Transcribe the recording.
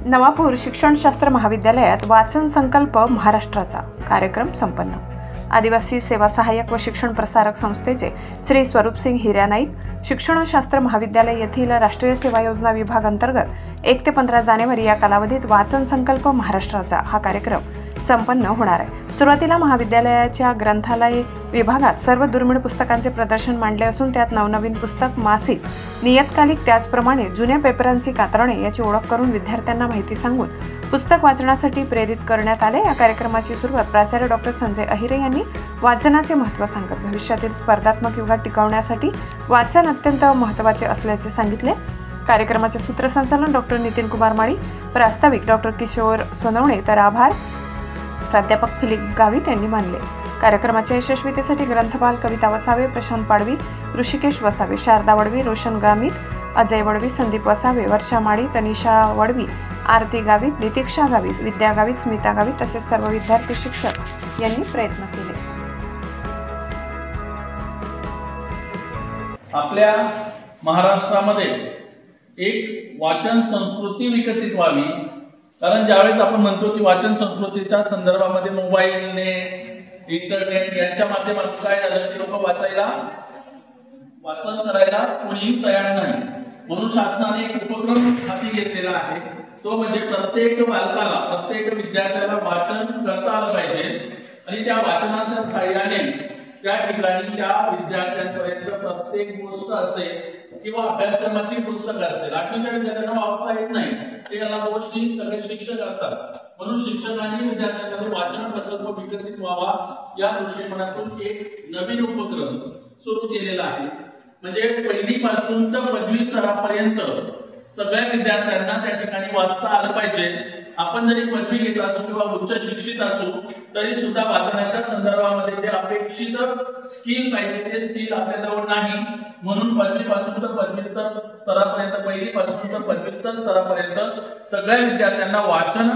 नवापूर शिक्षणशास्त्र महाविद्यालयात वाचन संकल्प महाराष्ट्राचा कार्यक्रम संपन्न। आदिवासी सेवा सहाय्यक व शिक्षण प्रसारक संस्थेचे श्री स्वरूपसिंग हिरानाईक शिक्षणशास्त्र महाविद्यालय येथील राष्ट्रीय सेवा योजना विभाग अंतर्गत 1 ते 15 जानेवारी या कालावधीत वाचन संकल्प महाराष्ट्राचा हा कार्यक्रम संपन्न होणार आहे। सुरुवातीला महाविद्यालयाच्या ग्रंथालय विभागात सर्व दुर्मिळ पुस्तकांचे प्रदर्शन मांडले असून त्यात नवनवीन पुस्तक, मासिक, नियतकालिक त्याचप्रमाणे जुन्या पेपरांची कात्रणे याची ओळख करून विद्यार्थ्यांना माहिती सांगून पुस्तक वाचण्यासाठी प्रेरित करण्यात आले। या कार्यक्रमाची सुरुवात प्राचार्य डॉक्टर संजय अहिरे यांनी वाचनाचे महत्त्व सांगत भविष्यातील स्पर्धात्मक युगात टिकवण्यासाठी वाचन अत्यंत महत्त्वाचे असल्याचे सांगितले। कार्यक्रमाचे सूत्रसंचालन डॉक्टर नितीन कुमार माळी, प्रास्ताविक डॉक्टर किशोर सोनवणे तर आभार प्राध्यापक फिलिप गावित यांनी मानले। कार्यक्रमाच्या यशस्वीतेसाठी ग्रंथपाल कविता वसावे, प्रशांत पाडवी, ऋषिकेश वसावे, शारदा वडवी, रोशन गामित, अजय वडवी, संदीप वसावे, वर्षा माळी, तनिषा वडवी, आरती गावित, नितीक्षा गावित, विद्या गावित, स्मिता गावित तसेच सर्व विद्यार्थी शिक्षक यांनी प्रयत्न केले। आपल्या महाराष्ट्रामध्ये एक वाचन संस्कृती विकसित व्हावी, कारण ज्यावेळेस आपण म्हणतो की वाचन संस्कृतीच्या संदर्भामध्ये मोबाईलने, इंटरनेट यांच्या माध्यमातून काय झालं की लोक वाचन करायला कोणीही तयार नाही। म्हणून शासनाने एक उपक्रम हाती घेतलेला आहे, तो म्हणजे प्रत्येक बालकाला, प्रत्येक विद्यार्थ्याला वाचन करता आलं पाहिजे आणि त्या वाचनाच्या सहाय्याने त्या ठिकाणी त्या विद्यार्थ्यांपर्यंत प्रत्येक गोष्ट असेल किंवा अभ्यासक्रमाची पुस्तकं असतील। 8वीच्या विद्यार्थ्यांना वाचता येत नाही, ते याला गोष्टी सगळे शिक्षक असतात। म्हणून शिक्षकांनी विद्यार्थ्यांमध्ये वाचन प्रकल्प विकसित व्हावा या दृष्टिकोनातून एक नवीन उपक्रम सुरू केलेला आहे। म्हणजे पहिलीपासून तर 5वी स्तरापर्यंत सगळ्या विद्यार्थ्यांना त्या ठिकाणी वाचता आलं पाहिजे। आपण जरी पदवी घेत असू किंवा उच्च शिक्षित असू तरी सुद्धा वाचनाच्या संदर्भामध्ये जे अपेक्षित स्किल पाहिजे ते स्किल आपल्याजवळ नाही। म्हणून 5वी पासून तर 5वीत्तर स्तरापर्यंत, पहिलीपासून तर 5वीत्तर स्तरापर्यंत सगळ्या विद्यार्थ्यांना वाचन